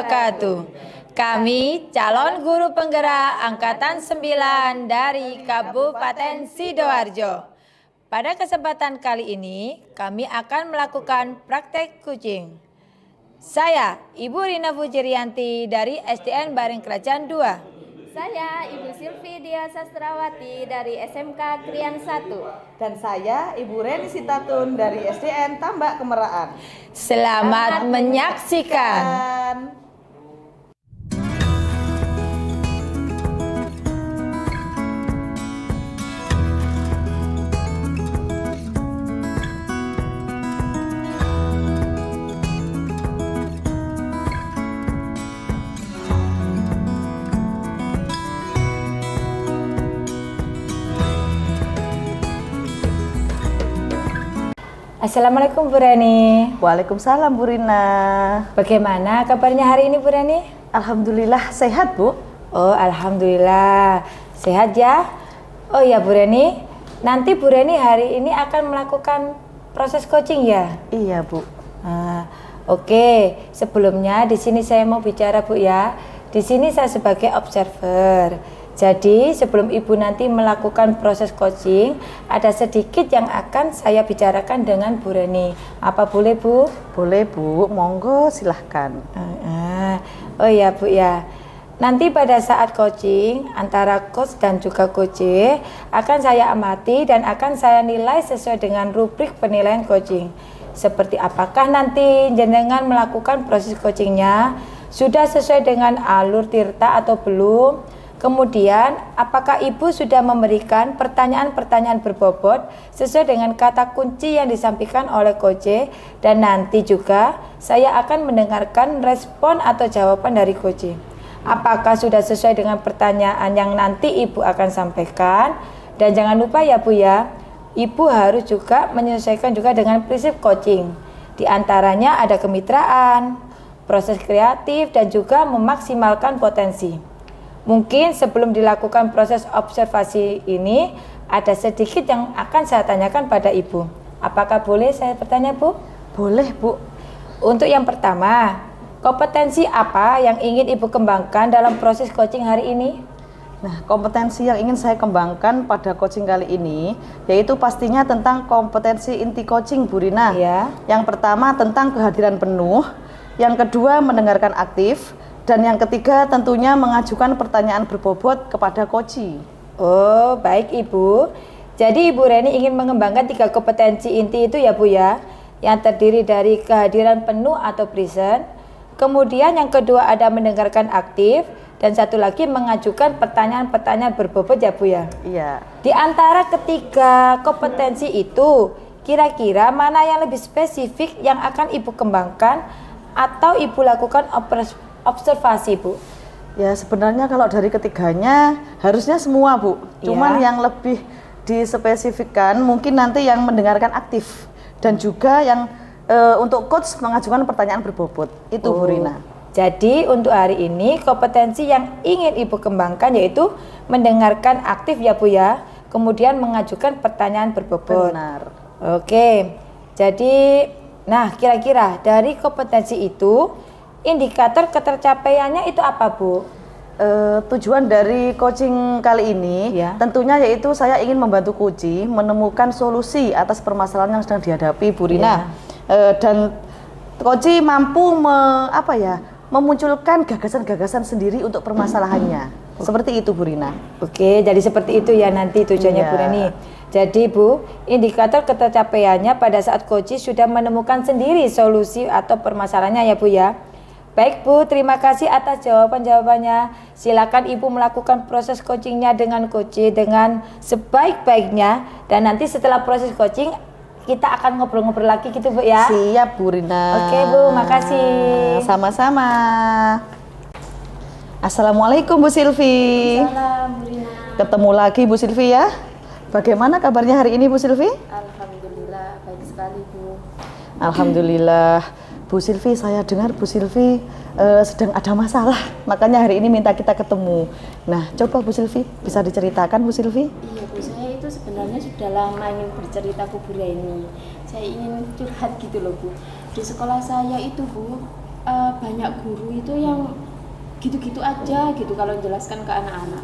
wabarakatuh. Kami calon guru penggerak Angkatan 9 dari Kabupaten Sidoarjo. Pada kesempatan kali ini, kami akan melakukan praktek kucing. Saya, Ibu Rina Fujirianti dari SDN Bareng Kerajaan 2. Saya Ibu Silvi Dia Sastrawati dari SMK Krian 1. Dan saya Ibu Reni Sitatun dari SDN Tambak Kemeraan. Selamat menyaksikan. Assalamualaikum Bu Reni. Waalaikumsalam Bu Rina. Bagaimana kabarnya hari ini Bu Reni? Alhamdulillah sehat Bu. Oh alhamdulillah sehat ya. Oh ya Bu Reni, nanti Bu Reni hari ini akan melakukan proses coaching ya? Iya Bu. Oke. Sebelumnya di sini saya mau bicara Bu ya. Di sini saya sebagai observer. Jadi sebelum Ibu nanti melakukan proses coaching, ada sedikit yang akan saya bicarakan dengan Bu Reni. Apa boleh Bu? Boleh Bu, monggo silahkan. Oh ya Bu ya. Nanti pada saat coaching antara coach dan juga coach akan saya amati dan akan saya nilai sesuai dengan rubrik penilaian coaching. Seperti apakah nanti jenengan melakukan proses coachingnya sudah sesuai dengan alur tirta atau belum. Kemudian, apakah Ibu sudah memberikan pertanyaan-pertanyaan berbobot sesuai dengan kata kunci yang disampaikan oleh coach, dan nanti juga saya akan mendengarkan respon atau jawaban dari coach. Apakah sudah sesuai dengan pertanyaan yang nanti Ibu akan sampaikan? Dan jangan lupa ya Bu ya, Ibu harus juga menyesuaikan juga dengan prinsip coaching. Di antaranya ada kemitraan, proses kreatif, dan juga memaksimalkan potensi. Mungkin sebelum dilakukan proses observasi ini, ada sedikit yang akan saya tanyakan pada Ibu. Apakah boleh saya bertanya Bu? Boleh Bu. Untuk yang pertama, kompetensi apa yang ingin Ibu kembangkan dalam proses coaching hari ini? Nah, kompetensi yang ingin saya kembangkan pada coaching kali ini, yaitu pastinya tentang kompetensi inti coaching Bu Rina. Ya. Yang pertama tentang kehadiran penuh, yang kedua mendengarkan aktif, dan yang ketiga tentunya mengajukan pertanyaan berbobot kepada coach. Oh, baik Ibu. Jadi Ibu Reni ingin mengembangkan 3 kompetensi inti itu ya Bu ya, yang terdiri dari kehadiran penuh atau present. Kemudian yang kedua ada mendengarkan aktif, dan satu lagi mengajukan pertanyaan-pertanyaan berbobot ya Bu ya. Iya. Di antara ketiga kompetensi itu, kira-kira mana yang lebih spesifik yang akan Ibu kembangkan atau Ibu lakukan observasi Bu? Ya sebenarnya kalau dari ketiganya harusnya semua Bu. Cuman Ya. yang lebih dispesifikkan mungkin nanti yang mendengarkan aktif, dan juga yang untuk coach mengajukan pertanyaan berbobot. Itu Bu Rina. Jadi untuk hari ini kompetensi yang ingin Ibu kembangkan yaitu mendengarkan aktif ya Bu ya, kemudian mengajukan pertanyaan berbobot. Benar. Oke. Jadi nah kira-kira dari kompetensi itu indikator ketercapaiannya itu apa Bu? Tujuan dari coaching kali ini tentunya yaitu saya ingin membantu coach menemukan solusi atas permasalahan yang sedang dihadapi Bu Rina. Dan coach mampu memunculkan gagasan-gagasan sendiri untuk permasalahannya. Seperti itu Bu Rina. Oke, jadi seperti itu ya nanti tujuannya Bu Reni. Jadi Bu, indikator ketercapaiannya pada saat coach sudah menemukan sendiri solusi atau permasalahannya ya Bu ya. Baik Bu, terima kasih atas jawaban-jawabannya. Silakan Ibu melakukan proses coachingnya dengan coach dengan sebaik-baiknya, dan nanti setelah proses coaching kita akan ngobrol-ngobrol lagi gitu Bu ya. Siap Bu Rina. Oke Bu, makasih. Sama-sama. Assalamualaikum Bu Silvi. Salam Bu Rina. Ketemu lagi Bu Silvi ya. Bagaimana kabarnya hari ini Bu Silvi? Alhamdulillah baik sekali Bu. Alhamdulillah. Bu Silvi, saya dengar Bu Silvi sedang ada masalah, makanya hari ini minta kita ketemu. Nah, coba Bu Silvi, bisa diceritakan Bu Silvi? Iya Bu, saya itu sebenarnya sudah lama ingin bercerita ke Bu Reni. Saya ingin curhat gitu loh Bu. Di sekolah saya itu Bu, banyak guru itu yang gitu-gitu aja gitu kalau menjelaskan ke anak-anak,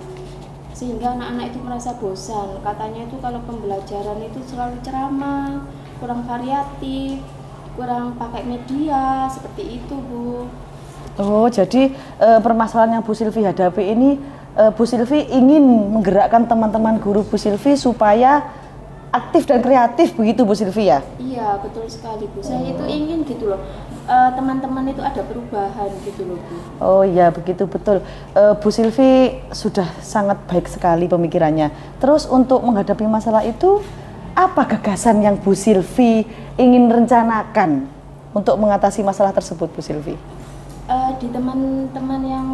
sehingga anak-anak itu merasa bosan. Katanya itu kalau pembelajaran itu selalu ceramah, kurang variatif, kurang pakai media, seperti itu Bu. Oh, jadi permasalahan yang Bu Silvi hadapi ini, Bu Silvi ingin menggerakkan teman-teman guru Bu Silvi supaya aktif dan kreatif, begitu Bu Silvi ya? Iya, betul sekali Bu. Saya itu ingin gitu loh, teman-teman itu ada perubahan gitu loh Bu. Oh iya, begitu betul. Bu Silvi sudah sangat baik sekali pemikirannya. Terus untuk menghadapi masalah itu, apa gagasan yang Bu Silvi ingin rencanakan untuk mengatasi masalah tersebut, Bu Silvi? Di teman-teman yang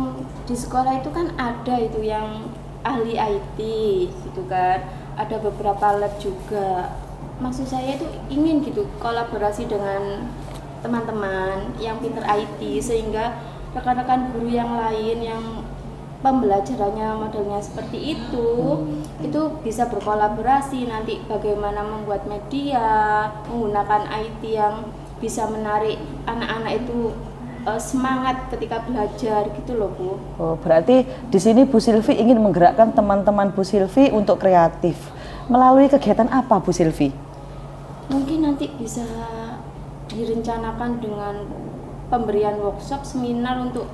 di sekolah itu kan ada itu yang ahli IT gitu kan, ada beberapa lab juga. Maksud saya itu ingin gitu kolaborasi dengan teman-teman yang pinter IT, sehingga rekan-rekan guru yang lain yang pembelajarannya modelnya seperti itu bisa berkolaborasi nanti bagaimana membuat media, menggunakan IT yang bisa menarik anak-anak itu semangat ketika belajar gitu loh Bu. Oh, berarti di sini Bu Silvi ingin menggerakkan teman-teman Bu Silvi untuk kreatif. Melalui kegiatan apa Bu Silvi? Mungkin nanti bisa direncanakan dengan pemberian workshop, seminar untuk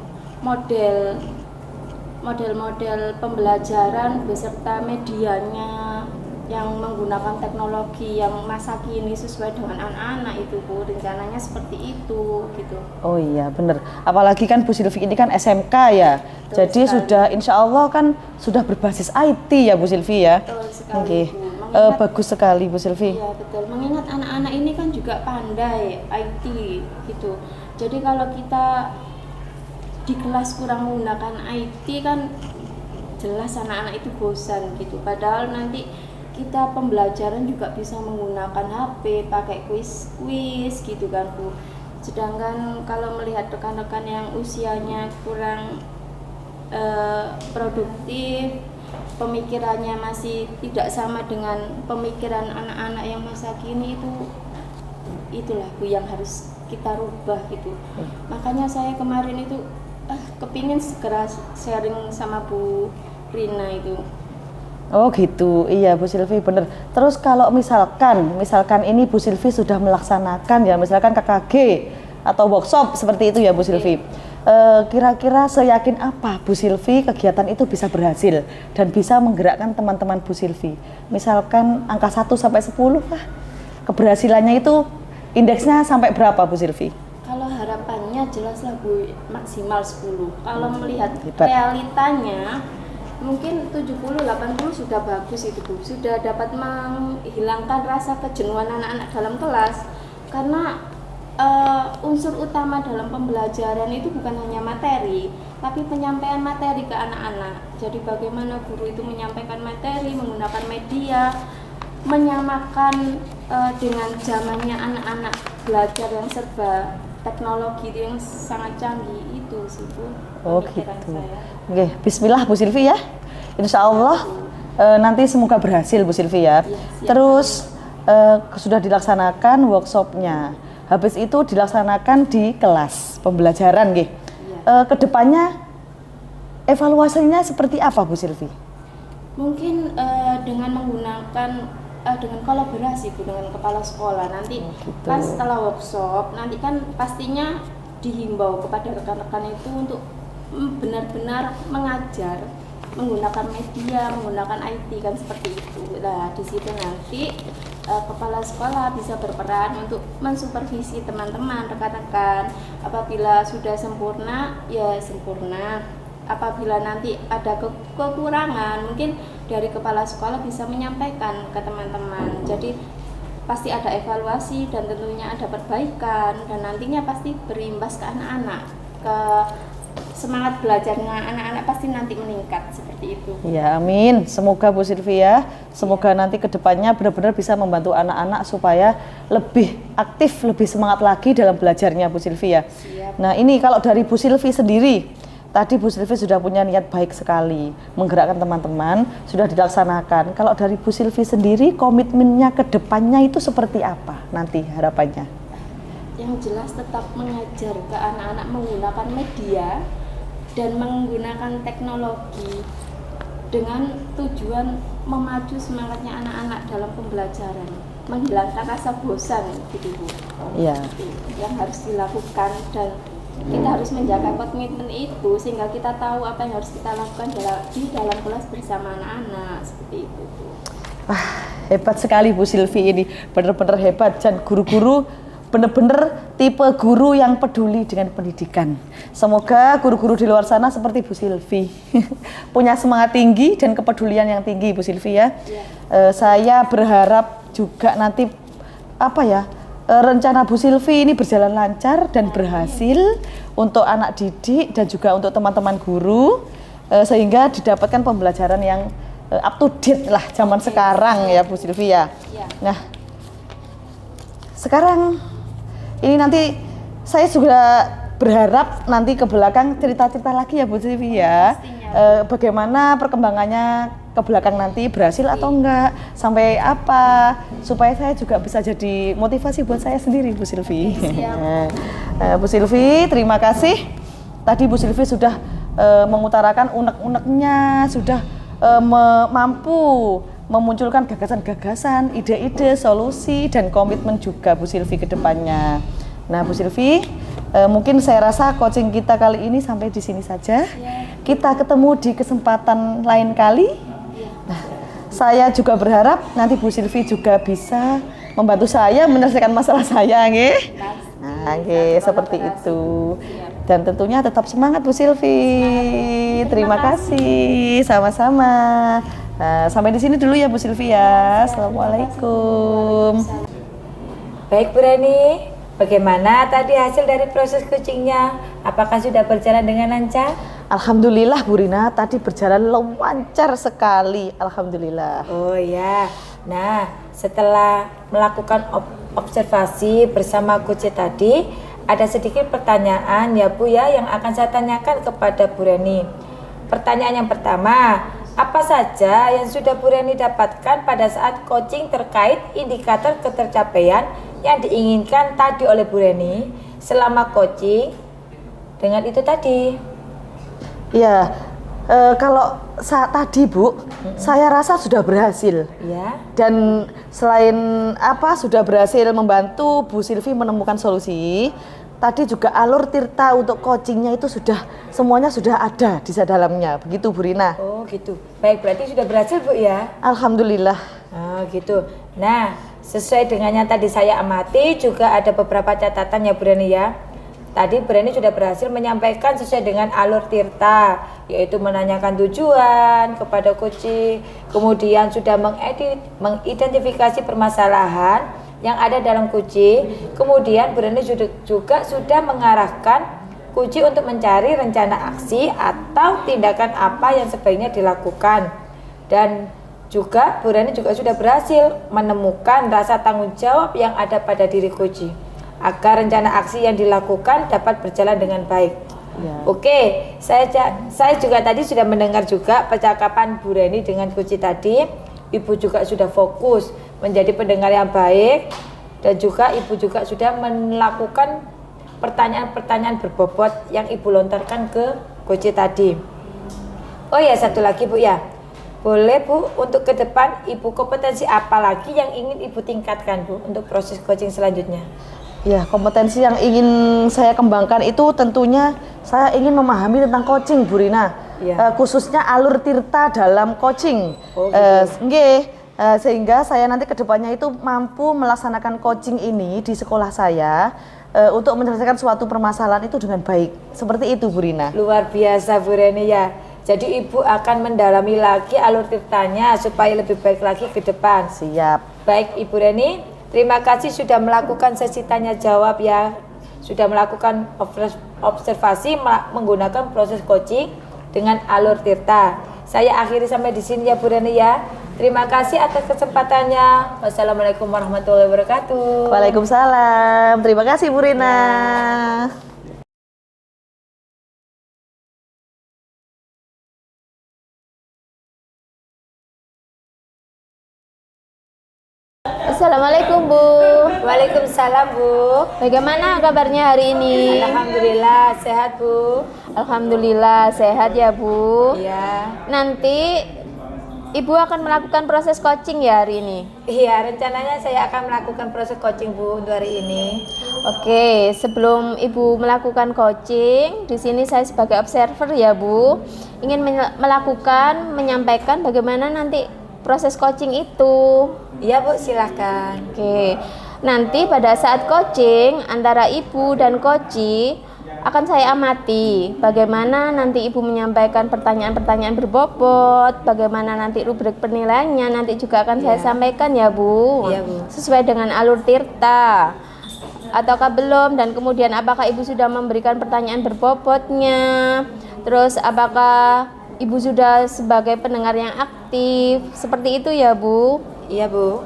model-model pembelajaran beserta medianya yang menggunakan teknologi yang masa kini sesuai dengan anak-anak itu Bu. Rencananya seperti itu gitu. Oh iya benar, apalagi kan Bu Silvi ini kan SMK ya. Betul jadi sekali. sudah insya Allah kan sudah berbasis IT ya Bu Silvi ya. Betul sekali Oke. Bu. Bagus sekali Bu Silvi. Iya betul, mengingat anak-anak ini kan juga pandai IT gitu. Jadi kalau kita di kelas kurang menggunakan IT kan jelas anak-anak itu bosan gitu. Padahal nanti kita pembelajaran juga bisa menggunakan HP, pakai kuis-kuis gitu kan Bu. Sedangkan kalau melihat rekan-rekan yang usianya kurang produktif, pemikirannya masih tidak sama dengan pemikiran anak-anak yang masa kini itulah Bu yang harus kita rubah gitu. Makanya saya kemarin itu kepingin segera sharing sama Bu Rina itu. Oh gitu, iya Bu Silvi bener. Terus kalau misalkan ini Bu Silvi sudah melaksanakan ya, misalkan KKG atau workshop seperti itu ya Bu Silvi. Kira-kira seyakin apa Bu Silvi kegiatan itu bisa berhasil dan bisa menggerakkan teman-teman Bu Silvi? Misalkan angka 1 sampai 10 lah. Keberhasilannya itu indeksnya sampai berapa Bu Silvi? Kalau harapannya jelaslah Bu maksimal 10. Kalau melihat Hebat. realitanya mungkin 70-80 sudah bagus itu Bu. Sudah dapat menghilangkan rasa kejenuhan anak-anak dalam kelas. Karena unsur utama dalam pembelajaran itu bukan hanya materi, tapi penyampaian materi ke anak-anak. Jadi bagaimana guru itu menyampaikan materi menggunakan media, menyamakan dengan zamannya anak-anak belajar yang serba teknologi itu yang sangat canggih itu sih Bu. Oh Pemikiran gitu. saya. Oke, Bismillah Bu Silvi ya. Insya Allah nanti semoga berhasil Bu Silvi ya. siap. Terus sudah dilaksanakan workshopnya. Habis itu dilaksanakan di kelas pembelajaran nggih. Kedepannya evaluasinya seperti apa Bu Silvi? Mungkin dengan menggunakan dengan kolaborasi Bu dengan kepala sekolah nanti gitu. kan setelah workshop nanti kan pastinya dihimbau kepada rekan-rekan itu untuk benar-benar mengajar menggunakan media, menggunakan IT kan seperti itu. Nah, di situ nanti kepala sekolah bisa berperan untuk mensupervisi teman-teman, rekan-rekan. Apabila sudah sempurna, ya sempurna. Apabila nanti ada kekurangan, mungkin dari kepala sekolah bisa menyampaikan ke teman-teman. Jadi pasti ada evaluasi dan tentunya ada perbaikan dan nantinya pasti berimbas ke anak-anak, ke semangat belajarnya anak-anak pasti nanti meningkat seperti itu. Ya amin, semoga Bu Silvi ya, semoga nanti kedepannya benar-benar bisa membantu anak-anak supaya lebih aktif, lebih semangat lagi dalam belajarnya Bu Silvi ya. Siap. Nah ini kalau dari Bu Silvi sendiri, tadi Bu Silvi sudah punya niat baik sekali menggerakkan teman-teman, sudah dilaksanakan. Kalau dari Bu Silvi sendiri, komitmennya kedepannya itu seperti apa nanti harapannya? Yang jelas tetap mengajar ke anak-anak menggunakan media dan menggunakan teknologi dengan tujuan memacu semangatnya anak-anak dalam pembelajaran, menghilangkan rasa bosan gitu Bu. Iya. Yang harus dilakukan, dan kita harus menjaga komitmen itu sehingga kita tahu apa yang harus kita lakukan di dalam kelas bersama anak-anak seperti itu Bu. Hebat sekali Bu Silvi ini, benar-benar hebat, dan guru-guru benar-benar tipe guru yang peduli dengan pendidikan. Semoga guru-guru di luar sana seperti Bu Silvi punya semangat tinggi dan kepedulian yang tinggi Bu Silvi ya. Saya berharap juga nanti rencana Bu Silvi ini berjalan lancar dan berhasil untuk anak didik dan juga untuk teman-teman guru, sehingga didapatkan pembelajaran yang up to date lah zaman sekarang ya Bu Silvi ya. Nah, sekarang ini nanti saya juga berharap nanti ke belakang cerita-cerita lagi ya Bu Silvi ya. Bagaimana perkembangannya ke belakang nanti, berhasil atau enggak, sampai apa, supaya saya juga bisa jadi motivasi buat saya sendiri Bu Silvi. Bu Silvi, terima kasih. Tadi Bu Silvi sudah mengutarakan unek-uneknya, sudah mampu memunculkan gagasan-gagasan, ide-ide, solusi, dan komitmen juga Bu Silvi ke depannya. Nah Bu Silvi, mungkin saya rasa coaching kita kali ini sampai di sini saja. Kita ketemu di kesempatan lain kali. Nah, saya juga berharap nanti Bu Silvi juga bisa membantu saya menyelesaikan masalah saya, nggih. Nah, nggih, seperti itu. Dan tentunya tetap semangat Bu Silvi. Terima kasih, sama-sama. Nah, sampai di sini dulu ya Bu Silvi ya. Assalamualaikum. Baik Bu Reni, bagaimana tadi hasil dari proses coachingnya? Apakah sudah berjalan dengan lancar? Alhamdulillah Bu Rina, tadi berjalan lancar sekali. Alhamdulillah. Oh ya, nah setelah melakukan observasi bersama coach tadi, ada sedikit pertanyaan ya Bu ya yang akan saya tanyakan kepada Bu Reni. Pertanyaan yang pertama, apa saja yang sudah Bu Reni dapatkan pada saat coaching terkait indikator ketercapaian yang diinginkan tadi oleh Bu Reni selama coaching dengan itu tadi? Ya, kalau saat tadi Bu, saya rasa sudah berhasil. Ya. Dan selain sudah berhasil membantu Bu Silvi menemukan solusi. Tadi juga alur tirta untuk coachingnya itu semuanya sudah ada di dalamnya, begitu Bu Rina. Oh gitu, baik, berarti sudah berhasil Bu ya? Alhamdulillah. Oh gitu. Nah, sesuai dengan yang tadi saya amati juga ada beberapa catatan ya Bu Reni ya. Tadi Bu Reni sudah berhasil menyampaikan sesuai dengan alur tirta, yaitu menanyakan tujuan kepada coaching, kemudian sudah mengidentifikasi permasalahan yang ada dalam coaching, kemudian Bu Reni juga sudah mengarahkan coaching untuk mencari rencana aksi atau tindakan apa yang sebaiknya dilakukan, dan juga Bu Reni juga sudah berhasil menemukan rasa tanggung jawab yang ada pada diri coaching agar rencana aksi yang dilakukan dapat berjalan dengan baik. Ya. Oke, saya juga tadi sudah mendengar juga percakapan Bu Reni dengan coaching tadi. Ibu juga sudah fokus menjadi pendengar yang baik, dan juga Ibu juga sudah melakukan pertanyaan-pertanyaan berbobot yang Ibu lontarkan ke coaching tadi. Oh ya, satu lagi Bu ya. Boleh Bu, untuk ke depan Ibu kompetensi apa lagi yang ingin Ibu tingkatkan Bu untuk proses coaching selanjutnya? Ya, kompetensi yang ingin saya kembangkan itu tentunya saya ingin memahami tentang coaching Bu Rina. Ya. Khususnya alur tirta dalam coaching. Oh, gitu. Sehingga saya nanti kedepannya itu mampu melaksanakan coaching ini di sekolah saya untuk menyelesaikan suatu permasalahan itu dengan baik. Seperti itu Bu Rina. Luar biasa Bu Reni ya. Jadi Ibu akan mendalami lagi alur tirtanya supaya lebih baik lagi ke depan. Siap. Baik Ibu Reni, terima kasih sudah melakukan sesi tanya jawab ya. Sudah melakukan observasi menggunakan proses coaching dengan alur tirta. Saya akhiri sampai di sini ya Bu Reni ya. Terima kasih atas kesempatannya. Wassalamualaikum warahmatullahi wabarakatuh. Waalaikumsalam. Terima kasih Bu Rina. Ya. Assalamualaikum Bu. Waalaikumsalam Bu. Bagaimana kabarnya hari ini? Alhamdulillah sehat Bu. Alhamdulillah sehat ya Bu. Iya. Nanti Ibu akan melakukan proses coaching ya hari ini? Iya, rencananya saya akan melakukan proses coaching Bu untuk hari ini. Oke, sebelum Ibu melakukan coaching, di sini saya sebagai observer ya Bu, ingin menyampaikan bagaimana nanti proses coaching itu. Iya Bu, silahkan. Oke, nanti pada saat coaching antara Ibu dan coach akan saya amati bagaimana nanti Ibu menyampaikan pertanyaan-pertanyaan berbobot, bagaimana nanti rubrik penilaiannya nanti juga akan saya sampaikan ya Bu. Iya, Bu. Sesuai dengan alur tirta ataukah belum, dan kemudian apakah Ibu sudah memberikan pertanyaan berbobotnya, terus apakah Ibu sudah sebagai pendengar yang aktif, seperti itu ya Bu. Iya Bu.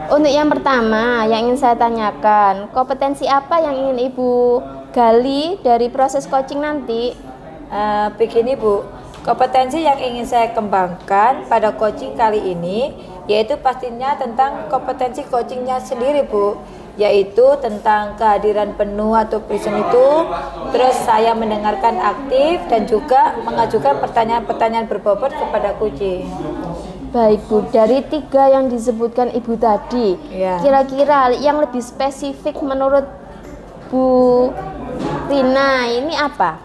Untuk yang pertama yang ingin saya tanyakan, kompetensi apa yang ingin Ibu gali dari proses coaching nanti? Begini Bu, kompetensi yang ingin saya kembangkan pada coaching kali ini yaitu pastinya tentang kompetensi coachingnya sendiri Bu, yaitu tentang kehadiran penuh atau present itu, terus saya mendengarkan aktif dan juga mengajukan pertanyaan-pertanyaan berbobot kepada coaching. Baik Bu, dari 3 yang disebutkan Ibu tadi, kira-kira yang lebih spesifik menurut Bu Rina ini apa?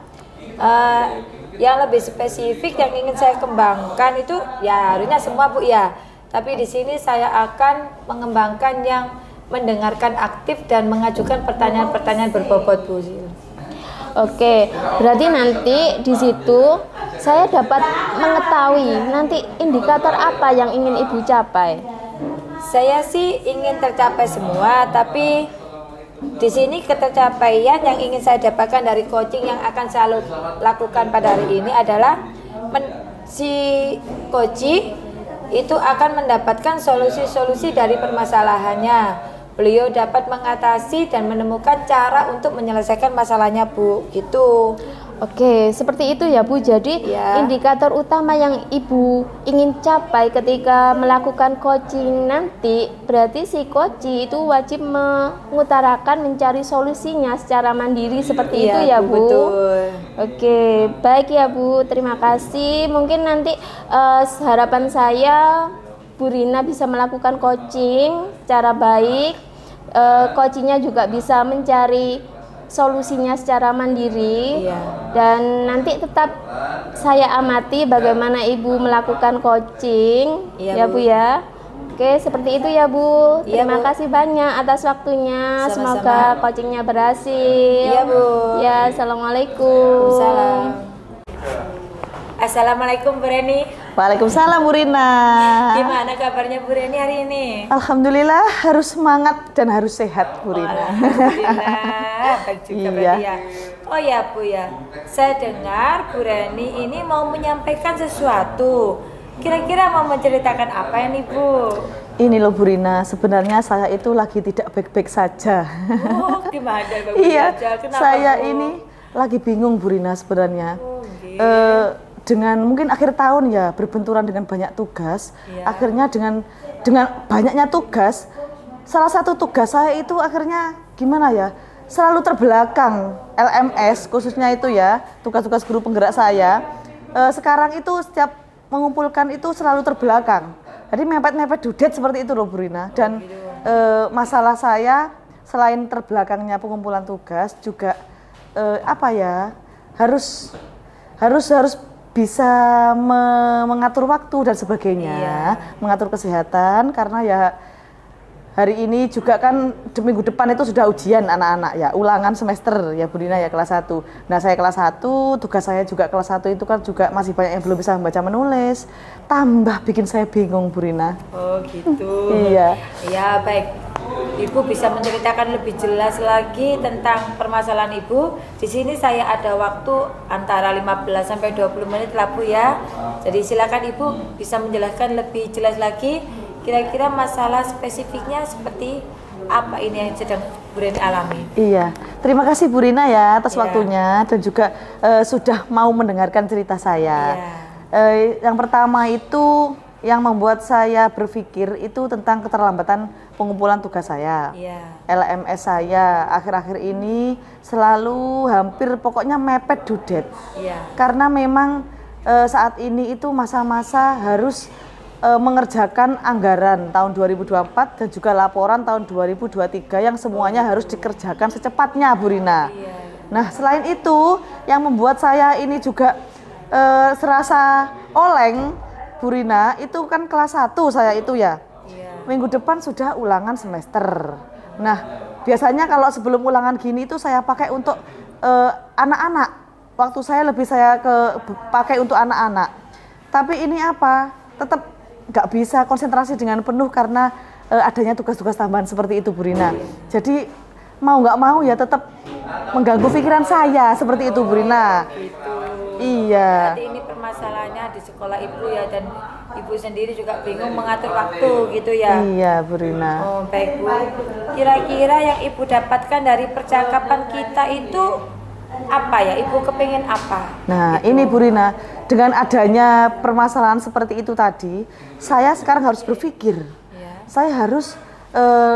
Yang lebih spesifik yang ingin saya kembangkan itu ya harusnya semua Bu ya. Tapi di sini saya akan mengembangkan yang mendengarkan aktif dan mengajukan pertanyaan-pertanyaan berbobot Bu. Oke, berarti nanti di situ saya dapat mengetahui nanti indikator apa yang ingin Ibu capai. Saya sih ingin tercapai semua, tapi di sini ketercapaian yang ingin saya dapatkan dari coaching yang akan saya lakukan pada hari ini adalah si coach itu akan mendapatkan solusi-solusi dari permasalahannya. Beliau dapat mengatasi dan menemukan cara untuk menyelesaikan masalahnya Bu, gitu. Oke, seperti itu ya Bu. Jadi indikator utama yang Ibu ingin capai ketika melakukan coaching nanti, berarti si coach itu wajib mengutarakan mencari solusinya secara mandiri seperti itu ya Bu. Betul. Oke, baik ya Bu. Terima kasih. Mungkin nanti harapan saya Bu Rina bisa melakukan coaching secara baik, coachingnya juga bisa mencari solusinya secara mandiri, dan nanti tetap saya amati bagaimana Ibu melakukan coaching ya Bu ya. Oke, seperti itu ya Bu. Terima kasih banyak atas waktunya. Sama-sama. Semoga coachingnya berhasil. Iya Bu. Ya, assalamualaikum. Salam. Assalamualaikum Bu Reni. Waalaikumsalam Bu Rina. Gimana kabarnya Bu Reni hari ini? Alhamdulillah, harus semangat dan harus sehat Bu Rina. Alhamdulillah, baik juga berarti ya. Oh ya Bu ya, saya dengar Bu Reni ini mau menyampaikan sesuatu. Kira-kira mau menceritakan apa ya nih Bu? Ini loh Bu Rina, sebenarnya saya itu lagi tidak baik-baik saja. Oh, gimana baik-baik Iya, saja? Kenapa saya Bu? ini lagi bingung Bu Rina sebenarnya. Okay. Dengan mungkin akhir tahun ya berbenturan dengan banyak tugas, akhirnya dengan banyaknya tugas, salah satu tugas saya itu akhirnya gimana ya, selalu terbelakang. LMS khususnya itu ya, tugas-tugas guru penggerak saya, sekarang itu setiap mengumpulkan itu selalu terbelakang. Jadi mepet-mepet dudet seperti itu loh Bu Rina. Dan masalah saya selain terbelakangnya pengumpulan tugas juga harus bisa mengatur waktu dan sebagainya, mengatur kesehatan, karena ya hari ini juga kan minggu depan itu sudah ujian anak-anak ya, ulangan semester ya Bu Rina ya, kelas 1. Nah saya kelas 1, tugas saya juga kelas 1 itu kan juga masih banyak yang belum bisa membaca menulis, tambah bikin saya bingung Bu Rina. Oh gitu. Iya. Ya baik, Ibu bisa menceritakan lebih jelas lagi tentang permasalahan Ibu. Di sini saya ada waktu antara 15 sampai 20 menit lah Bu ya. Jadi silakan Ibu bisa menjelaskan lebih jelas lagi kira-kira masalah spesifiknya seperti apa ini yang sedang Bu Reni alami. Iya, terima kasih Bu Rina ya atas waktunya dan juga sudah mau mendengarkan cerita saya. Yang pertama itu yang membuat saya berpikir itu tentang keterlambatan pengumpulan tugas saya. Iya. LMS saya akhir-akhir ini selalu hampir pokoknya mepet dudet. Iya. Karena memang saat ini itu masa-masa harus mengerjakan anggaran tahun 2024 dan juga laporan tahun 2023 yang semuanya harus dikerjakan secepatnya, Bu Rina. Iya. Nah, selain itu yang membuat saya ini juga serasa oleng, Bu Rina, itu kan kelas 1 saya itu ya. Iya. Minggu depan sudah ulangan semester. Nah, biasanya kalau sebelum ulangan gini itu saya pakai untuk anak-anak. Waktu saya pakai untuk anak-anak. Tapi ini apa? Tetap nggak bisa konsentrasi dengan penuh karena adanya tugas-tugas tambahan seperti itu, Bu Rina. Jadi mau nggak mau ya tetap mengganggu pikiran saya seperti itu, Bu Rina. Iya. Berarti ini permasalahannya di sekolah ibu ya, dan ibu sendiri juga bingung mengatur waktu gitu ya. Iya, Bu Rina. Oh, baik Bu. Kira-kira yang ibu dapatkan dari percakapan kita itu apa ya? Ibu kepingin apa? Nah, ini Bu Rina, dengan adanya permasalahan seperti itu tadi, saya sekarang harus berpikir. Ya. Saya harus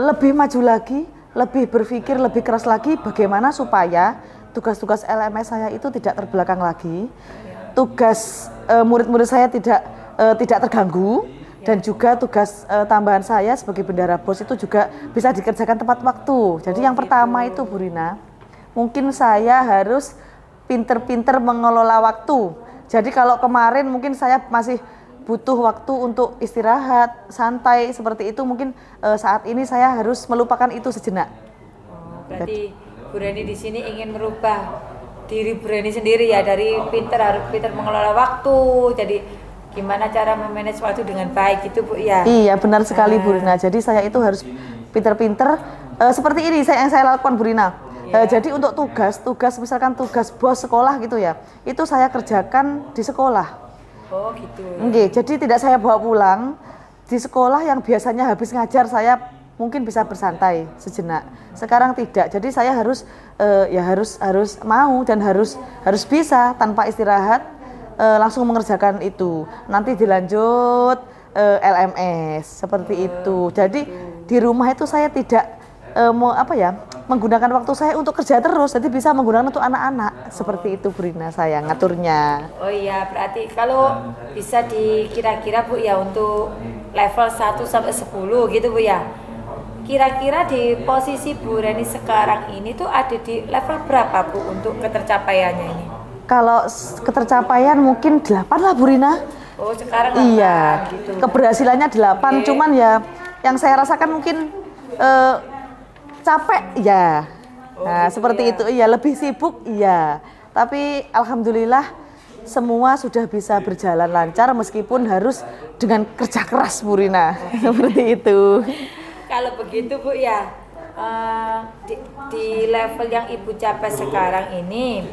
lebih maju lagi, lebih berpikir lebih keras lagi bagaimana supaya tugas-tugas LMS saya itu tidak terbelakang lagi. Tugas murid-murid saya tidak terganggu, dan juga tugas tambahan saya sebagai bendahara BOS itu juga bisa dikerjakan tepat waktu. Jadi yang pertama itu, Bu Rina, mungkin saya harus pinter-pinter mengelola waktu. Jadi kalau kemarin mungkin saya masih butuh waktu untuk istirahat, santai seperti itu, mungkin saat ini saya harus melupakan itu sejenak. Oh, berarti Bu Reni di sini ingin merubah diri Bu Reni sendiri ya, dari harus pinter mengelola waktu. Jadi gimana cara memanage waktu dengan baik gitu, Bu ya? Iya, benar sekali, Bu Rina. Jadi saya itu harus pinter-pinter seperti ini yang saya lakukan, Bu Rina. Jadi untuk tugas misalkan tugas BOS sekolah gitu ya, itu saya kerjakan di sekolah. Oh gitu. Oke, jadi tidak saya bawa pulang. Di sekolah yang biasanya habis ngajar saya mungkin bisa bersantai sejenak. Sekarang tidak. Jadi saya harus harus mau dan harus bisa tanpa istirahat langsung mengerjakan itu. Nanti dilanjut LMS seperti itu. Jadi di rumah itu saya tidak menggunakan waktu saya untuk kerja terus, jadi bisa menggunakan untuk anak-anak. Seperti itu, Bu Rina, saya ngaturnya. Oh iya, berarti kalau bisa dikira-kira Bu ya, untuk level 1 sampai 10 gitu Bu ya. Kira-kira di posisi Bu Reni sekarang ini tuh ada di level berapa Bu untuk ketercapaiannya ini? Kalau ketercapaian mungkin 8 lah, Bu Rina. Oh, sekarang 8 iya, gitu. Keberhasilannya 8, cuman ya yang saya rasakan mungkin capek ya. Nah, gitu seperti ya. Itu iya, lebih sibuk iya. Tapi alhamdulillah semua sudah bisa berjalan lancar meskipun harus dengan kerja keras, Bu Rina. Seperti itu. Kalau begitu Bu ya, di level yang Ibu capai sekarang ini,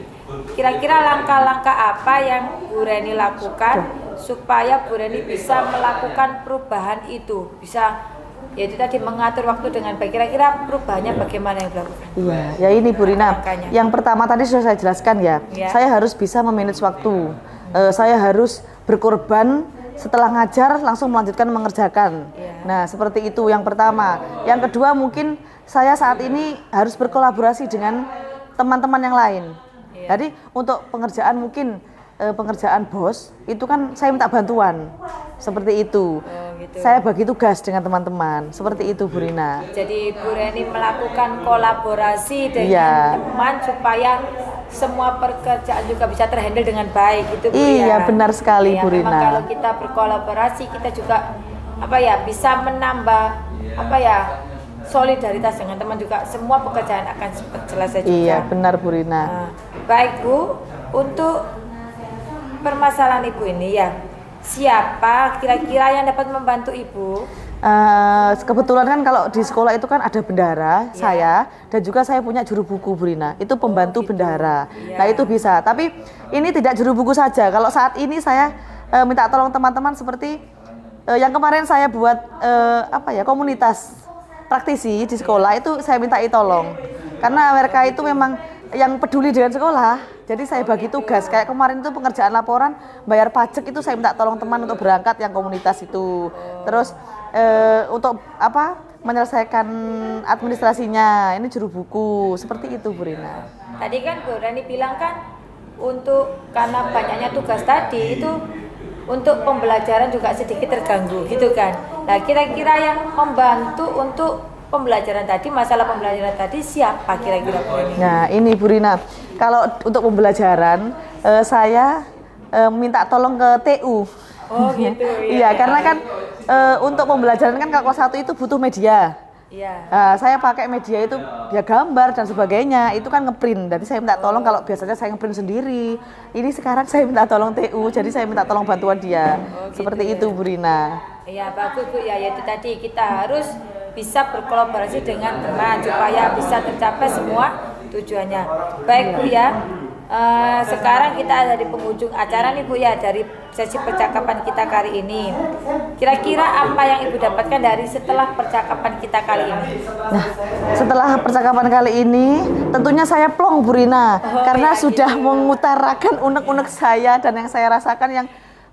kira-kira langkah-langkah apa yang Bu Reni lakukan supaya Bu Reni bisa melakukan perubahan itu, bisa yaitu tadi mengatur waktu dengan baik. Kira-kira perubahannya bagaimana yang dilakukan? Iya, ya ini Bu Rina. Yang pertama tadi sudah saya jelaskan ya. Saya harus bisa memanage waktu. Saya harus berkorban setelah ngajar langsung melanjutkan mengerjakan. Nah, seperti itu yang pertama. Yang kedua mungkin saya saat ini harus berkolaborasi dengan teman-teman yang lain. Jadi untuk pengerjaan mungkin pengerjaan BOS itu kan saya minta bantuan. Seperti itu. Gitu. Saya bagi tugas dengan teman-teman. Seperti itu, Bu Rina. Jadi Bu Reni melakukan kolaborasi dengan teman supaya semua pekerjaan juga bisa terhandle dengan baik, gitu Bu ya. Iya, benar sekali, Bu Rina. Kalau kita berkolaborasi, kita juga bisa menambah solidaritas dengan teman juga. Semua pekerjaan akan cepat selesai juga. Iya, benar Bu Rina. Nah, baik Bu, untuk permasalahan Ibu ini ya, siapa kira-kira yang dapat membantu Ibu? Kebetulan kan kalau di sekolah itu kan ada bendahara saya, dan juga saya punya juru buku, Bu Rina. Itu pembantu bendahara. Nah, itu bisa. Tapi ini tidak juru buku saja. Kalau saat ini saya minta tolong teman-teman seperti yang kemarin saya buat komunitas praktisi di sekolah, itu saya mintai tolong. Karena mereka itu memang yang peduli dengan sekolah. Jadi saya bagi tugas, kayak kemarin itu pengerjaan laporan bayar pajak itu saya minta tolong teman untuk berangkat yang komunitas itu. Terus untuk apa menyelesaikan administrasinya, ini juru buku, seperti itu Bu Rina. Tadi kan Bu Rani bilang kan untuk karena banyaknya tugas tadi itu untuk pembelajaran juga sedikit terganggu gitu kan. Nah kira-kira yang membantu untuk pembelajaran tadi, masalah pembelajaran tadi siapa kira-kira Bu Rani? Nah ini Bu Rina, kalau untuk pembelajaran saya minta tolong ke TU. Oh gitu ya. Iya karena kan untuk pembelajaran kan kalau kelas 1 itu butuh media. Iya. Saya pakai media itu ya gambar dan sebagainya, itu kan ngeprint. Jadi saya minta tolong, kalau biasanya saya ngeprint sendiri. Ini sekarang saya minta tolong TU, jadi saya minta tolong bantuan dia. Seperti itu Bu Rina. Iya bagus Bu ya, itu tadi kita harus bisa berkolaborasi dengan teman supaya bisa tercapai semua tujuannya. Baik Bu ya. Sekarang kita ada di penghujung acara nih Bu ya, dari sesi percakapan kita kali ini. Kira-kira apa yang Ibu dapatkan dari setelah percakapan kita kali ini? Nah, setelah percakapan kali ini, tentunya saya plong Bu Rina, karena sudah mengutarakan unek-unek saya dan yang saya rasakan yang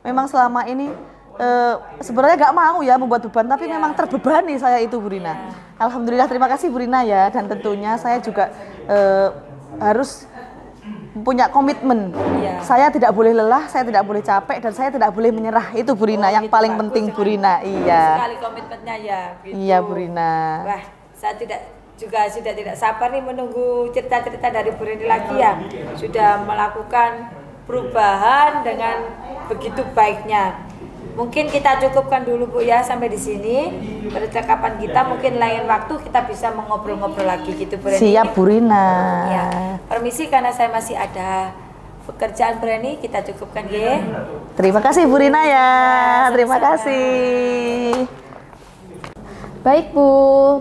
memang selama ini sebenarnya nggak mau ya membuat beban, tapi memang terbebani saya itu Bu Rina. Alhamdulillah, terima kasih Bu Rina ya, dan tentunya saya juga harus punya komitmen. Saya tidak boleh lelah, saya tidak boleh capek, dan saya tidak boleh menyerah. Itu Bu Rina yang gitu, paling bagus penting sekali. Bu Rina. Iya. Sekali komitmennya ya. Gitu. Iya Bu Rina. Wah, saya sudah tidak sabar nih menunggu cerita-cerita dari Bu Rina lagi ya. Sudah melakukan perubahan dengan begitu baiknya. Mungkin kita cukupkan dulu Bu ya sampai di sini percakapan kita. Mungkin lain waktu kita bisa mengobrol-ngobrol lagi gitu Bu Reni. Siap Bu Rina. Ya, permisi karena saya masih ada pekerjaan Bu Reni, kita cukupkan ya. Terima kasih Bu Rina ya. Terima sama-sama. kasih. Baik Bu,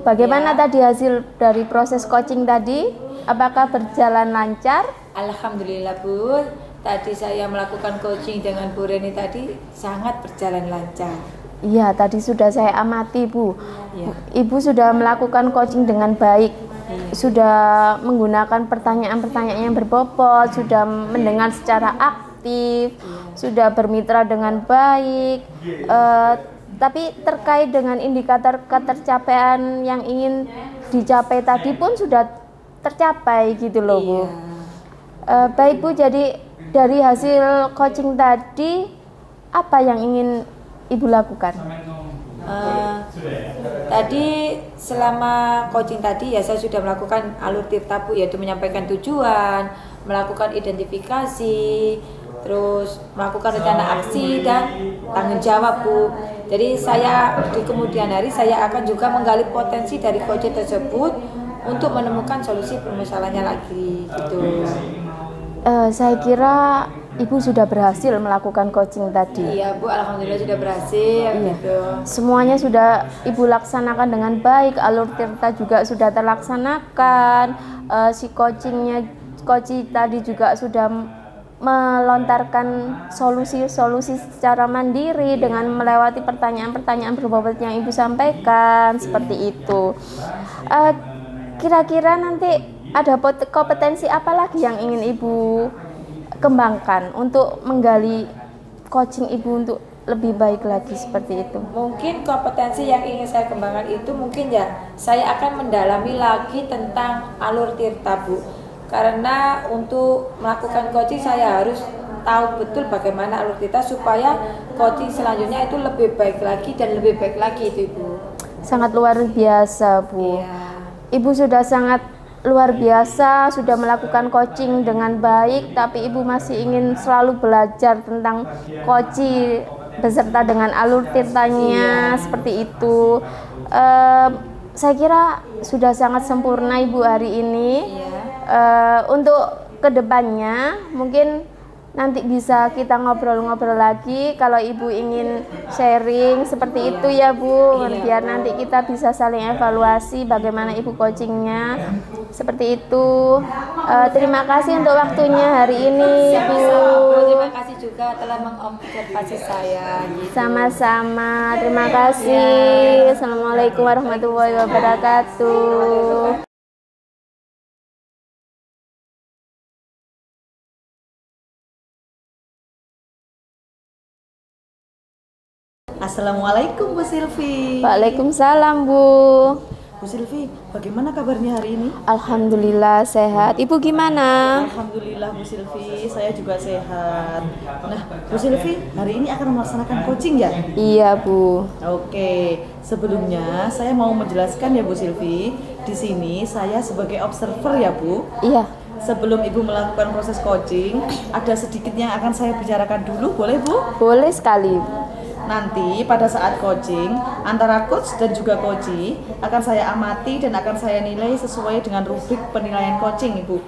bagaimana tadi hasil dari proses coaching tadi? Apakah berjalan lancar? Alhamdulillah Bu. Tadi saya melakukan coaching dengan Bu Reni tadi sangat berjalan lancar. Iya, tadi sudah saya amati Bu. Ya. Ibu sudah melakukan coaching dengan baik. Sudah menggunakan pertanyaan-pertanyaan yang berbobot, sudah mendengar secara aktif, sudah bermitra dengan baik. Tapi terkait dengan indikator ketercapaian yang ingin dicapai tadi pun sudah tercapai gitu loh Bu. Baik Bu, jadi dari hasil coaching tadi apa yang ingin Ibu lakukan? Tadi selama coaching tadi ya saya sudah melakukan alur tirta Bu, yaitu menyampaikan tujuan, melakukan identifikasi, terus melakukan rencana aksi dan tanggung jawab Bu. Jadi saya di kemudian hari saya akan juga menggali potensi dari coaching tersebut untuk menemukan solusi permasalahannya lagi gitu. Saya kira Ibu sudah berhasil melakukan coaching tadi. Iya Bu, alhamdulillah sudah berhasil gitu. Semuanya sudah Ibu laksanakan dengan baik, alur tirta juga sudah terlaksanakan, si coaching tadi juga sudah melontarkan solusi-solusi secara mandiri dengan melewati pertanyaan-pertanyaan berbobot yang Ibu sampaikan, seperti itu. Kira-kira nanti ada kompetensi apa lagi yang ingin Ibu kembangkan untuk menggali coaching Ibu untuk lebih baik lagi seperti itu? Mungkin kompetensi yang ingin saya kembangkan itu mungkin ya saya akan mendalami lagi tentang alur tirta Bu. Karena untuk melakukan coaching saya harus tahu betul bagaimana alur tirta supaya coaching selanjutnya itu lebih baik lagi dan lebih baik lagi itu Ibu. Sangat luar biasa Bu. Iya. Ibu sudah sangat luar biasa, sudah melakukan coaching dengan baik, tapi Ibu masih ingin selalu belajar tentang coaching beserta dengan alur tirtanya, seperti itu. Saya kira sudah sangat sempurna Ibu hari ini. Untuk kedepannya mungkin nanti bisa kita ngobrol-ngobrol lagi kalau Ibu ingin sharing seperti itu ya Bu, biar nanti kita bisa saling evaluasi bagaimana Ibu coachingnya, seperti itu. Terima kasih untuk waktunya hari ini Bu. Terima kasih juga telah mengobservasi saya. Sama-sama, terima kasih. Assalamualaikum warahmatullahi wabarakatuh. Assalamualaikum Bu Silvi. Waalaikumsalam Bu. Bu Silvi, bagaimana kabarnya hari ini? Alhamdulillah sehat. Ibu gimana? Alhamdulillah Bu Silvi, saya juga sehat. Nah, Bu Silvi, hari ini akan melaksanakan coaching ya? Iya Bu. Oke, sebelumnya saya mau menjelaskan ya Bu Silvi. Di sini saya sebagai observer ya Bu. Iya. Sebelum Ibu melakukan proses coaching, ada sedikit yang akan saya bicarakan dulu, boleh Bu? Boleh sekali. Nanti pada saat coaching, antara coach dan juga coachee akan saya amati dan akan saya nilai sesuai dengan rubrik penilaian coaching Ibu.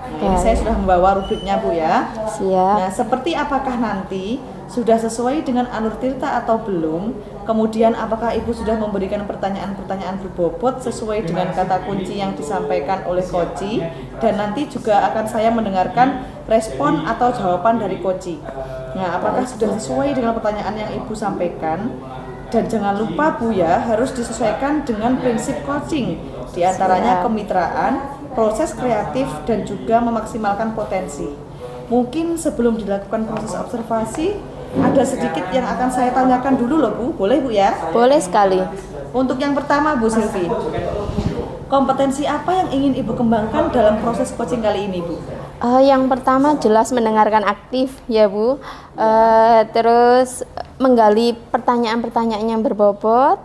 Nah, ini saya sudah membawa rubriknya Bu ya. Siap. Nah, seperti apakah nanti sudah sesuai dengan alur tirta atau belum? Kemudian apakah Ibu sudah memberikan pertanyaan-pertanyaan berbobot sesuai dengan kata kunci yang disampaikan oleh coachee? Dan nanti juga akan saya mendengarkan respon atau jawaban dari coachee. Nah, apakah sudah sesuai dengan pertanyaan yang Ibu sampaikan? Dan jangan lupa Bu ya, harus disesuaikan dengan prinsip coaching. Di antaranya kemitraan, proses kreatif, dan juga memaksimalkan potensi. Mungkin sebelum dilakukan proses observasi, ada sedikit yang akan saya tanyakan dulu loh Bu, boleh Bu ya? Boleh sekali. Untuk yang pertama Bu Silvi, kompetensi apa yang ingin Ibu kembangkan dalam proses coaching kali ini Bu? Yang pertama jelas mendengarkan aktif ya Bu. Terus menggali pertanyaan-pertanyaan yang berbobot.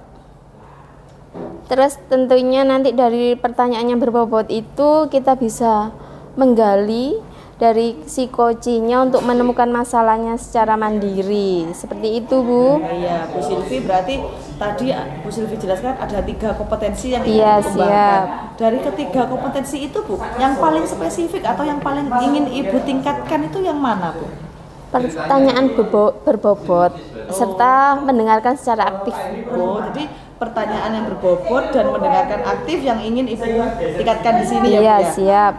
Terus tentunya nanti dari pertanyaan yang berbobot itu kita bisa menggali dari si coaching-nya untuk menemukan masalahnya secara mandiri. Seperti itu Bu. Iya Bu Silvi, berarti tadi Bu Silvi jelaskan ada 3 kompetensi yang ingin Iya, dikembangkan. siap. Dari ketiga kompetensi itu Bu, yang paling spesifik atau yang paling ingin Ibu tingkatkan itu yang mana Bu? Pertanyaan berbobot serta mendengarkan secara aktif. Oh, jadi pertanyaan yang berbobot dan mendengarkan aktif yang ingin Ibu tingkatkan di sini ya Bu Iya, ya? siap.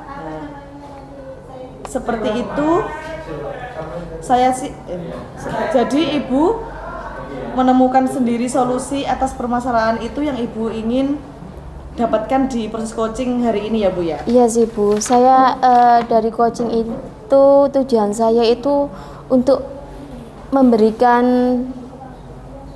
Seperti itu jadi Ibu menemukan sendiri solusi atas permasalahan itu yang Ibu ingin dapatkan di proses coaching hari ini ya Bu ya? Iya sih Bu, saya dari coaching itu tujuan saya itu untuk memberikan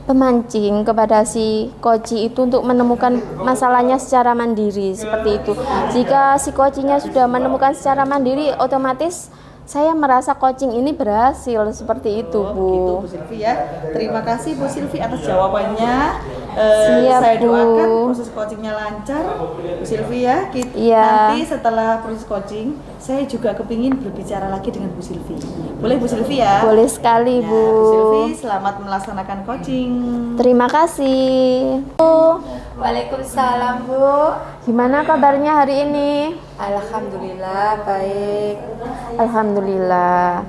pemancing kepada si coaching itu untuk menemukan masalahnya secara mandiri seperti itu. Jika si coachingnya sudah menemukan secara mandiri, otomatis saya merasa coaching ini berhasil seperti itu Bu. Gitu Bu Silvi ya. Terima kasih Bu Silvi atas jawabannya. Siap, Saya Bu. doakan proses coachingnya lancar Bu Silvi ya. Iya. Nanti setelah proses coaching saya juga kepingin berbicara lagi dengan Bu Silvi. Boleh Bu Silvi ya? Boleh sekali Ya, Bu. Bu Silvi selamat melaksanakan coaching. Terima kasih. Bu, Waalaikumsalam Bu. gimana kabarnya hari ini? Alhamdulillah baik. Alhamdulillah.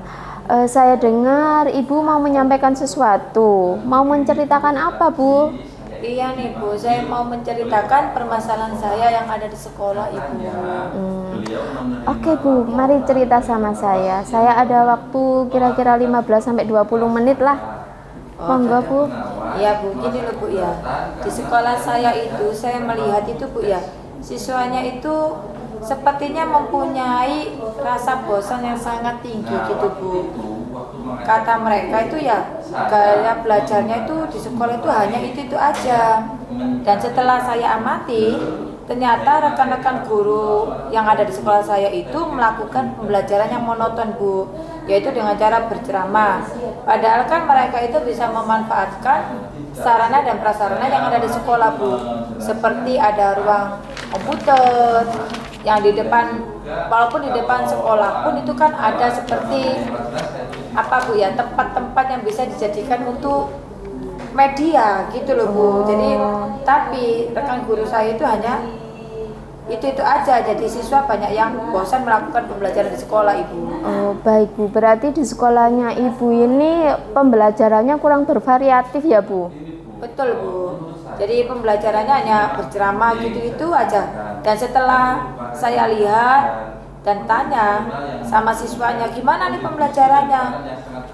Saya dengar Ibu mau menyampaikan sesuatu. Mau menceritakan apa Bu? Iya nih Bu, saya mau menceritakan permasalahan saya yang ada di sekolah Ibu. Oke Bu, mari cerita sama saya. Saya ada waktu kira-kira 15-20 menit lah. Monggo Bu. Iya Bu, gini loh Bu ya. Di sekolah saya itu saya melihat itu Bu ya, siswanya itu sepertinya mempunyai rasa bosan yang sangat tinggi gitu Bu. Kata mereka itu ya gaya belajarnya itu di sekolah itu hanya itu aja. Dan setelah saya amati, ternyata rekan-rekan guru yang ada di sekolah saya itu melakukan pembelajaran yang monoton Bu, yaitu dengan cara berceramah. Padahal kan mereka itu bisa memanfaatkan sarana dan prasarana yang ada di sekolah Bu, seperti ada ruang komputer yang di depan, walaupun di depan sekolah pun itu kan ada seperti apa Bu ya, tempat-tempat yang bisa dijadikan untuk media gitu loh Bu. Jadi tapi rekan guru saya itu hanya itu aja, jadi siswa banyak yang bosan melakukan pembelajaran di sekolah Ibu. Oh baik Bu, berarti di sekolahnya Ibu ini pembelajarannya kurang bervariatif ya Bu? Betul Bu, jadi pembelajarannya hanya berceramah gitu-gitu aja. Dan setelah saya lihat dan tanya sama siswanya, gimana nih pembelajarannya?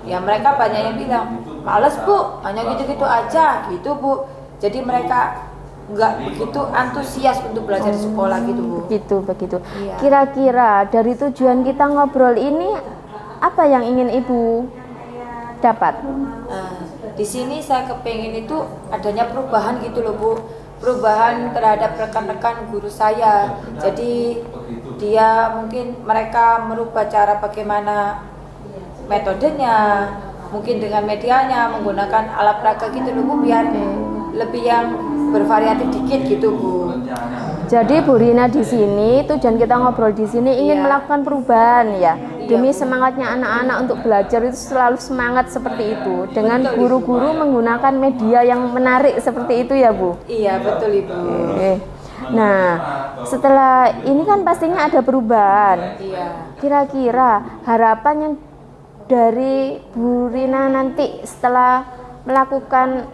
Ya mereka banyak yang bilang, males Bu, hanya gitu-gitu aja gitu Bu. Jadi mereka nggak begitu antusias untuk belajar di sekolah gitu Bu. Begitu. Iya. Kira-kira dari tujuan kita ngobrol ini apa yang ingin Ibu dapat? Nah, di sini saya kepengen itu adanya perubahan gitu loh Bu, perubahan terhadap rekan-rekan guru saya. Jadi dia mungkin mereka merubah cara bagaimana metodenya, mungkin dengan medianya menggunakan alat peraga gitu loh Bu, biar lebih yang bervariatif dikit gitu Bu. Jadi Bu Rina di sini tujuan kita ngobrol di sini ingin melakukan perubahan ya. Demi semangatnya anak-anak untuk belajar itu selalu semangat seperti itu. Dengan guru-guru menggunakan media yang menarik seperti itu ya Bu. Iya betul Ibu. Nah, setelah ini kan pastinya ada perubahan. Iya. Kira-kira harapan yang dari Bu Rina nanti setelah melakukan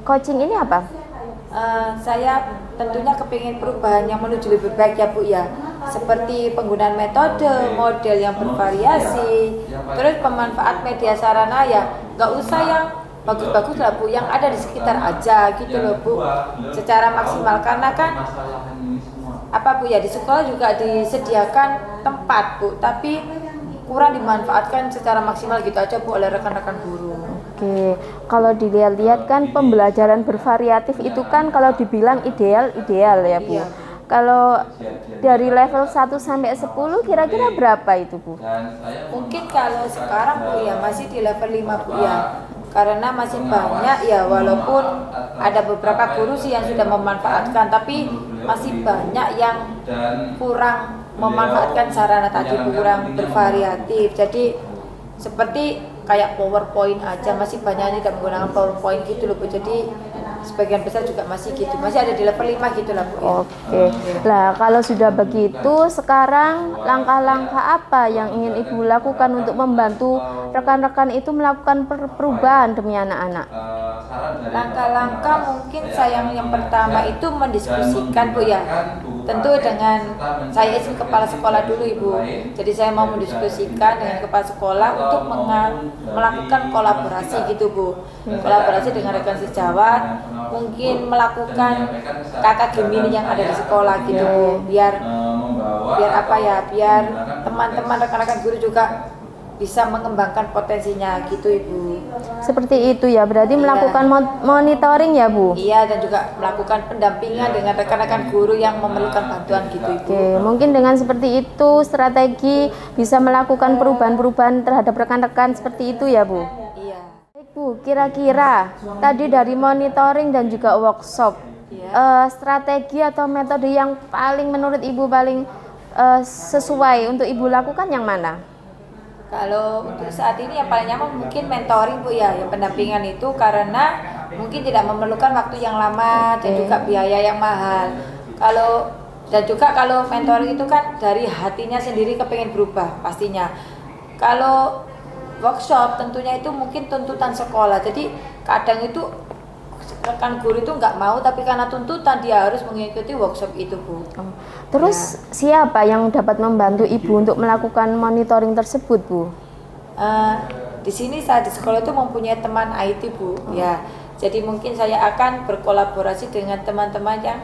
coaching ini apa? Saya tentunya kepingin perubahan yang menuju lebih baik ya Bu ya, seperti penggunaan metode, model yang bervariasi, terus pemanfaat media sarana ya nggak usah yang bagus-bagus lah Bu, yang ada di sekitar aja gitu loh Bu, secara maksimal. Karena kan apa Bu ya, di sekolah juga disediakan tempat Bu, tapi kurang dimanfaatkan secara maksimal gitu aja Bu oleh rekan-rekan guru. Oke, kalau dilihat-lihat kan pembelajaran bervariatif itu kan kalau dibilang ideal ya Bu. Iya. Kalau dari level 1 sampai 10 kira-kira berapa itu Bu? Mungkin kalau sekarang Bu ya masih di level 5 Bu ya, karena masih banyak ya, walaupun ada beberapa guru sih yang sudah memanfaatkan, tapi masih banyak yang kurang memanfaatkan sarana tadi, kurang bervariatif. Jadi seperti kayak PowerPoint aja masih banyak yang tidak menggunakan PowerPoint gitu loh Bu. Jadi sebagian besar juga masih gitu, masih ada di level 5 gitu lah Bu ya. Oke. Lah kalau sudah begitu, sekarang langkah-langkah apa yang ingin Ibu lakukan untuk membantu rekan-rekan itu melakukan perubahan demi anak-anak? Langkah-langkah mungkin saya yang pertama itu mendiskusikan Bu ya, tentu dengan saya izin kepala sekolah dulu Ibu. Jadi saya mau mendiskusikan dengan kepala sekolah untuk melakukan kolaborasi gitu Bu, kolaborasi dengan rekan sejawat, mungkin melakukan kakak Gemini yang ada di sekolah gitu Bu, biar apa ya, biar teman-teman rekan-rekan guru juga bisa mengembangkan potensinya gitu Ibu. Seperti itu ya, berarti melakukan monitoring ya Bu? Iya, dan juga melakukan pendampingan dengan rekan-rekan guru yang memerlukan bantuan gitu Ibu. Oke, mungkin dengan seperti itu strategi bisa melakukan perubahan-perubahan terhadap rekan-rekan seperti itu ya Bu? Iya. Baik Bu, kira-kira tadi dari monitoring dan juga workshop, strategi atau metode yang paling menurut Ibu paling sesuai untuk Ibu lakukan yang mana? Kalau untuk saat ini yang paling nyaman mungkin mentoring Bu ya, yang pendampingan itu, karena mungkin tidak memerlukan waktu yang lama dan juga biaya yang mahal. Kalau mentoring itu kan dari hatinya sendiri kepengen berubah pastinya. Kalau workshop tentunya itu mungkin tuntutan sekolah, jadi kadang itu rekan guru itu nggak mau, tapi karena tuntutan dia harus mengikuti workshop itu Bu. Terus siapa yang dapat membantu Ibu untuk melakukan monitoring tersebut Bu? Di sini saya di sekolah itu mempunyai teman IT Bu ya, jadi mungkin saya akan berkolaborasi dengan teman-teman yang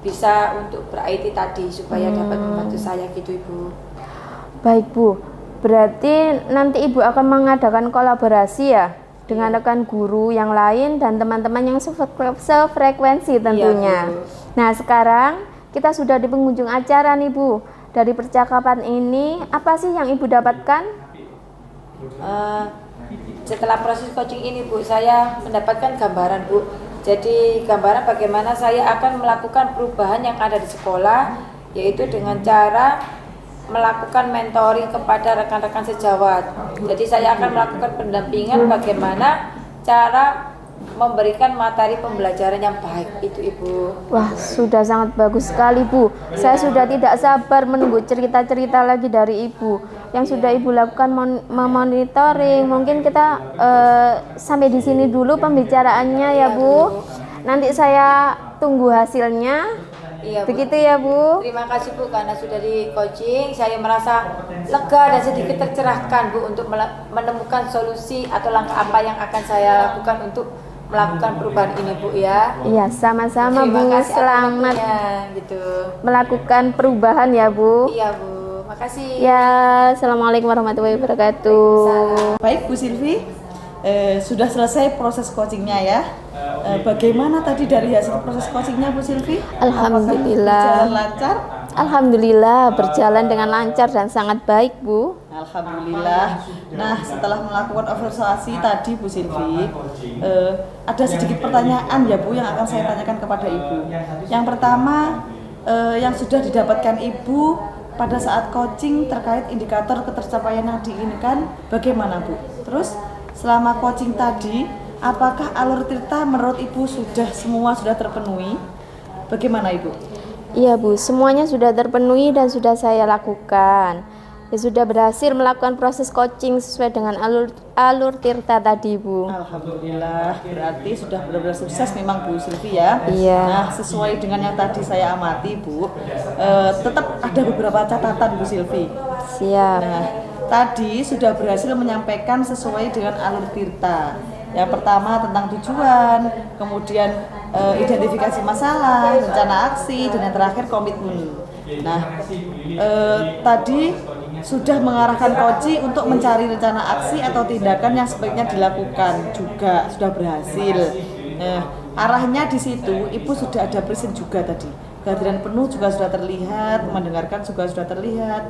bisa untuk ber-IT tadi supaya dapat membantu saya gitu Ibu. Baik Bu, berarti nanti Ibu akan mengadakan kolaborasi ya dengan rekan guru yang lain dan teman-teman yang sefrekuensi tentunya. Iya, nah sekarang kita sudah di penghujung acara nih Bu. Dari percakapan ini apa sih yang Ibu dapatkan? Setelah proses coaching ini Bu, saya mendapatkan gambaran Bu. Jadi gambaran bagaimana saya akan melakukan perubahan yang ada di sekolah, yaitu dengan cara melakukan mentoring kepada rekan-rekan sejawat. Jadi saya akan melakukan pendampingan bagaimana cara memberikan materi pembelajaran yang baik itu Ibu. Wah, sudah sangat bagus sekali Bu. Saya sudah tidak sabar menunggu cerita-cerita lagi dari Ibu yang sudah Ibu lakukan memonitoring. Mungkin kita sampai di sini dulu pembicaraannya ya Bu. Nanti saya tunggu hasilnya. Iya, Bu. Begitu ya Bu. Terima kasih Bu karena sudah di coaching. Saya merasa lega dan sedikit tercerahkan Bu untuk menemukan solusi atau langkah apa yang akan saya lakukan untuk melakukan perubahan ini Bu ya. Iya, sama-sama Terima Bu. kasih atas Selamat waktunya, gitu. melakukan perubahan ya Bu. Iya Bu. Makasih. Ya, assalamualaikum warahmatullahi wabarakatuh. Baik Bu Silvi, sudah selesai proses coachingnya ya. Bagaimana tadi dari hasil proses coachingnya Bu Silvi? Alhamdulillah. Apakah berjalan lancar? Alhamdulillah berjalan dengan lancar dan sangat baik, Bu. Alhamdulillah. Nah, setelah melakukan evaluasi tadi Bu Silvi, ada sedikit pertanyaan ya Bu yang akan saya tanyakan kepada Ibu. Yang pertama, yang sudah didapatkan Ibu pada saat coaching terkait indikator ketercapaian yang diinginkan, bagaimana Bu? Terus selama coaching tadi, apakah alur tirta menurut Ibu semua sudah terpenuhi? Bagaimana Ibu? Iya Bu, semuanya sudah terpenuhi dan sudah saya lakukan. Ya, sudah berhasil melakukan proses coaching sesuai dengan alur tirta tadi Bu. Alhamdulillah, berarti sudah benar-benar sukses memang Bu Silvi ya. Iya. Nah, sesuai dengan yang tadi saya amati Bu, tetap ada beberapa catatan Bu Silvi. Siap. Nah, tadi sudah berhasil menyampaikan sesuai dengan alur tirta. Yang pertama tentang tujuan, kemudian identifikasi masalah, rencana aksi, dan yang terakhir komitmen. Nah, tadi sudah mengarahkan coaching untuk mencari rencana aksi atau tindakan yang sebaiknya dilakukan juga sudah berhasil. Arahnya di situ, Ibu sudah ada present juga tadi. Kehadiran penuh juga sudah terlihat, mendengarkan juga sudah terlihat.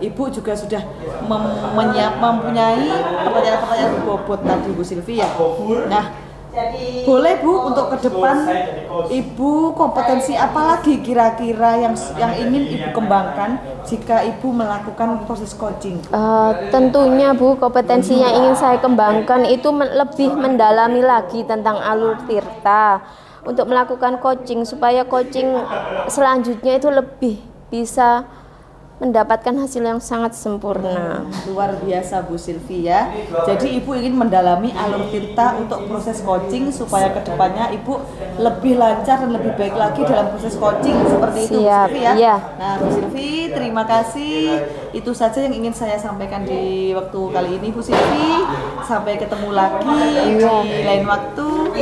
Ibu juga sudah mempunyai pertanyaan-pertanyaan bobot tadi Bu Silvi ya. Nah, boleh Bu untuk ke depan Ibu kompetensi apa lagi kira-kira yang ingin Ibu kembangkan jika Ibu melakukan proses coaching? Tentunya Bu, kompetensi yang ingin saya kembangkan itu lebih mendalami lagi tentang alur tirta untuk melakukan coaching supaya coaching selanjutnya itu lebih bisa mendapatkan hasil yang sangat sempurna. Luar biasa Bu Silvi ya. Jadi Ibu ingin mendalami alur tirta untuk proses coaching supaya kedepannya Ibu lebih lancar dan lebih baik lagi dalam proses coaching seperti itu Bu Silvi ya. Iya. Nah Bu Silvi, terima kasih. Itu saja yang ingin saya sampaikan di waktu kali ini Bu Silvi. Sampai ketemu lagi di lain waktu.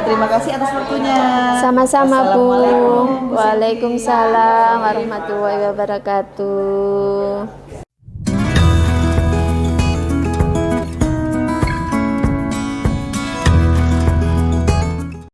Terima kasih atas waktunya. Sama-sama Bu. Assalamualaikum, Bu Silvi. Waalaikumsalam warahmatullahi wabarakatuh.